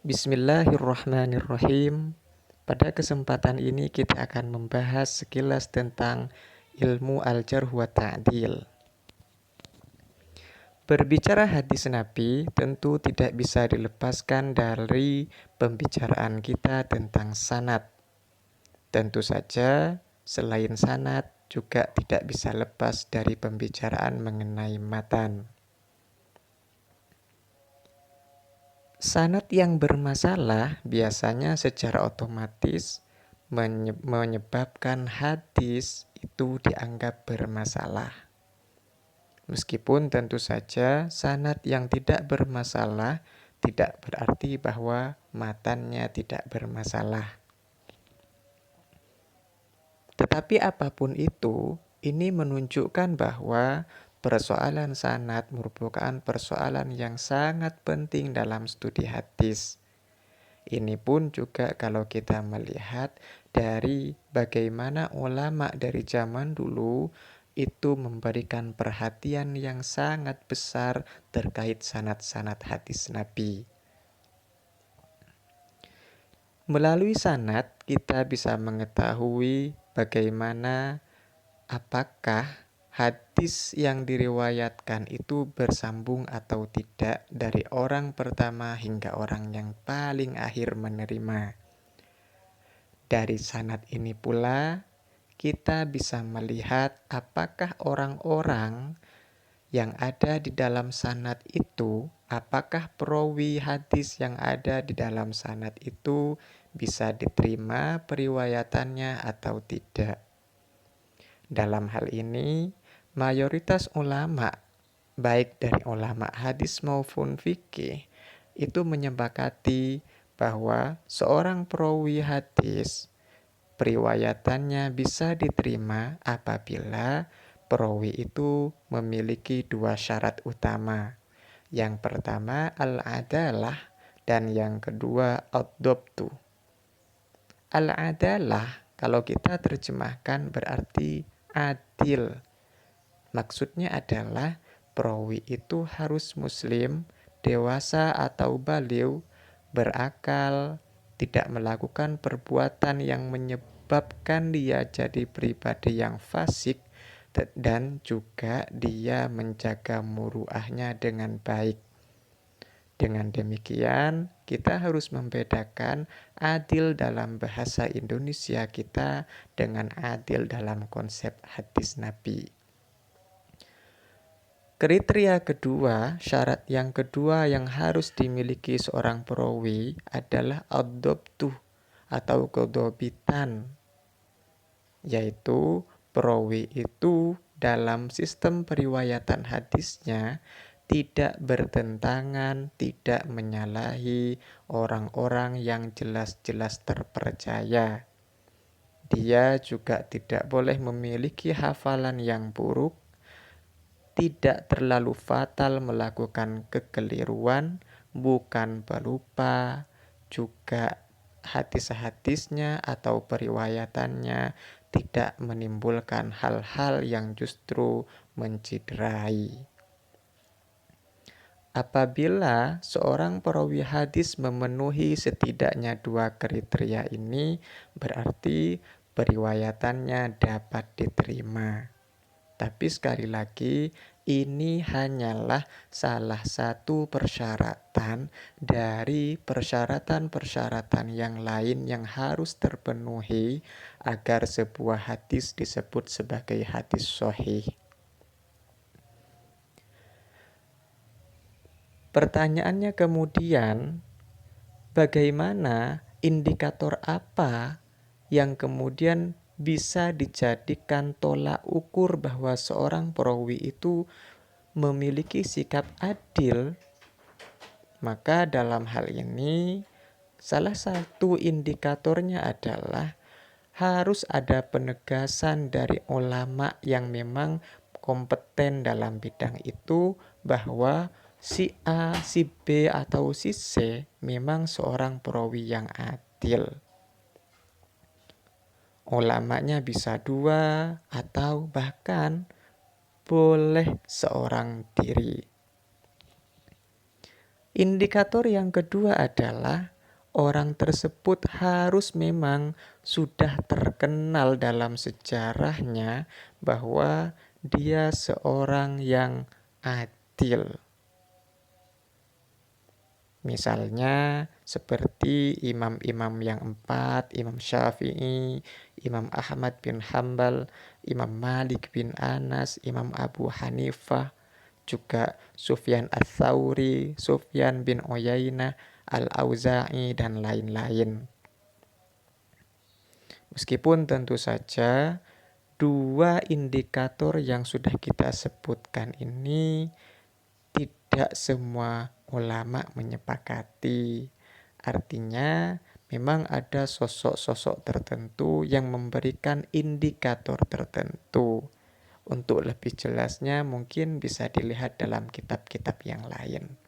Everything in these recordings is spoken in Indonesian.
Bismillahirrahmanirrahim. Pada kesempatan ini kita akan membahas sekilas tentang ilmu al-jarh wa ta'dil. Berbicara hadis Nabi tentu tidak bisa dilepaskan dari pembicaraan kita tentang sanad. Tentu saja selain sanad juga tidak bisa lepas dari pembicaraan mengenai matan. Sanad yang bermasalah biasanya secara otomatis menyebabkan hadis itu dianggap bermasalah. Meskipun tentu saja sanad yang tidak bermasalah tidak berarti bahwa matannya tidak bermasalah. Tetapi apapun itu, ini menunjukkan bahwa persoalan sanad merupakan persoalan yang sangat penting dalam studi hadis. Ini pun juga kalau kita melihat dari bagaimana ulama dari zaman dulu itu memberikan perhatian yang sangat besar terkait sanad-sanad hadis Nabi. Melalui sanad kita bisa mengetahui bagaimana apakah hadis yang diriwayatkan itu bersambung atau tidak dari orang pertama hingga orang yang paling akhir menerima. Dari sanad ini pula kita bisa melihat apakah orang-orang yang ada di dalam sanad itu, apakah perawi hadis yang ada di dalam sanad itu bisa diterima periwayatannya atau tidak. Dalam hal ini, mayoritas ulama, baik dari ulama hadis maupun fikih, itu menyepakati bahwa seorang perawi hadis, periwayatannya bisa diterima apabila perawi itu memiliki dua syarat utama. Yang pertama al-adalah dan yang kedua ad-dhabtu. Al-adalah kalau kita terjemahkan berarti adil. Maksudnya adalah perawi itu harus muslim, dewasa atau baligh, berakal, tidak melakukan perbuatan yang menyebabkan dia jadi pribadi yang fasik, dan juga dia menjaga muruahnya dengan baik. Dengan demikian, kita harus membedakan adil dalam bahasa Indonesia kita dengan adil dalam konsep hadis Nabi. Kriteria kedua, syarat yang kedua yang harus dimiliki seorang perawi adalah ad-dhabtu atau kedobitan, yaitu perawi itu dalam sistem periwayatan hadisnya tidak bertentangan, tidak menyalahi orang-orang yang jelas-jelas terpercaya. Dia juga tidak boleh memiliki hafalan yang buruk, tidak terlalu fatal melakukan kekeliruan, bukan pelupa, juga hadis-hadisnya atau periwayatannya tidak menimbulkan hal-hal yang justru menciderai. Apabila seorang perawi hadis memenuhi setidaknya dua kriteria ini, berarti periwayatannya dapat diterima. Tapi sekali lagi, ini hanyalah salah satu persyaratan dari persyaratan-persyaratan yang lain yang harus terpenuhi agar sebuah hadis disebut sebagai hadis sahih. Pertanyaannya kemudian, bagaimana indikator apa yang kemudian bisa dijadikan tolak ukur bahwa seorang perawi itu memiliki sikap adil? Maka dalam hal ini, salah satu indikatornya adalah harus ada penegasan dari ulama yang memang kompeten dalam bidang itu bahwa si A, si B, atau si C memang seorang perawi yang adil. Ulamanya bisa dua atau bahkan boleh seorang diri. Indikator yang kedua adalah orang tersebut harus memang sudah terkenal dalam sejarahnya bahwa dia seorang yang adil. Misalnya seperti imam-imam yang empat, Imam Syafi'i, Imam Ahmad bin Hambal, Imam Malik bin Anas, Imam Abu Hanifah, juga Sufyan Ats-Tsauri, Sufyan bin Uyainah, Al-Auza'i, dan lain-lain. Meskipun tentu saja dua indikator yang sudah kita sebutkan ini tidak semua ulama menyepakati. Artinya memang ada sosok-sosok tertentu yang memberikan indikator tertentu. Untuk lebih jelasnya mungkin bisa dilihat dalam kitab-kitab yang lain.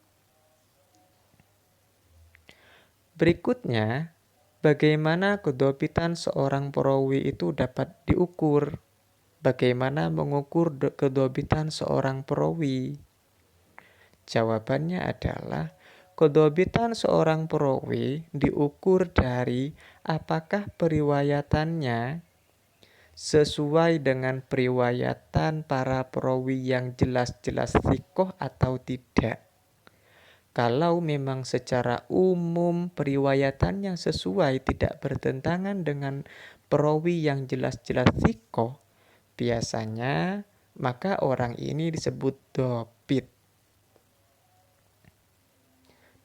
Berikutnya, bagaimana kedobitan seorang perawi itu dapat diukur? Bagaimana mengukur kedobitan seorang perawi? Jawabannya adalah kedobitan seorang perawi diukur dari apakah periwayatannya sesuai dengan periwayatan para perawi yang jelas-jelas thiqoh atau tidak. Kalau memang secara umum periwayatannya sesuai, tidak bertentangan dengan perawi yang jelas-jelas thiqoh, biasanya maka orang ini disebut dobit.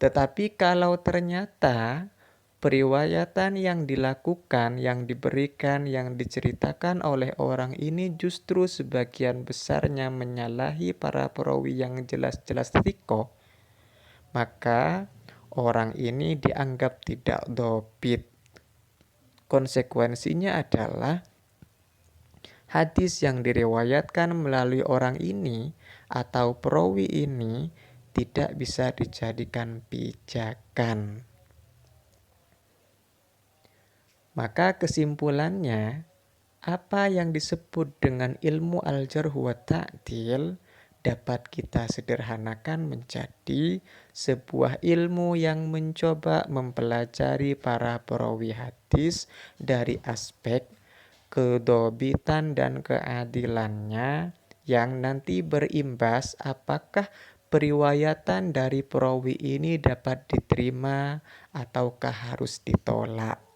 Tetapi kalau ternyata periwayatan yang dilakukan, yang diberikan, yang diceritakan oleh orang ini justru sebagian besarnya menyalahi para perawi yang jelas-jelas thiqoh, maka orang ini dianggap tidak dobit. Konsekuensinya adalah hadis yang diriwayatkan melalui orang ini atau perawi ini tidak bisa dijadikan pijakan. Maka kesimpulannya, apa yang disebut dengan ilmu al-jarh wa ta'dil dapat kita sederhanakan menjadi sebuah ilmu yang mencoba mempelajari para perawi hadis dari aspek kedobitan dan keadilannya, yang nanti berimbas apakah periwayatan dari perawi ini dapat diterima ataukah harus ditolak.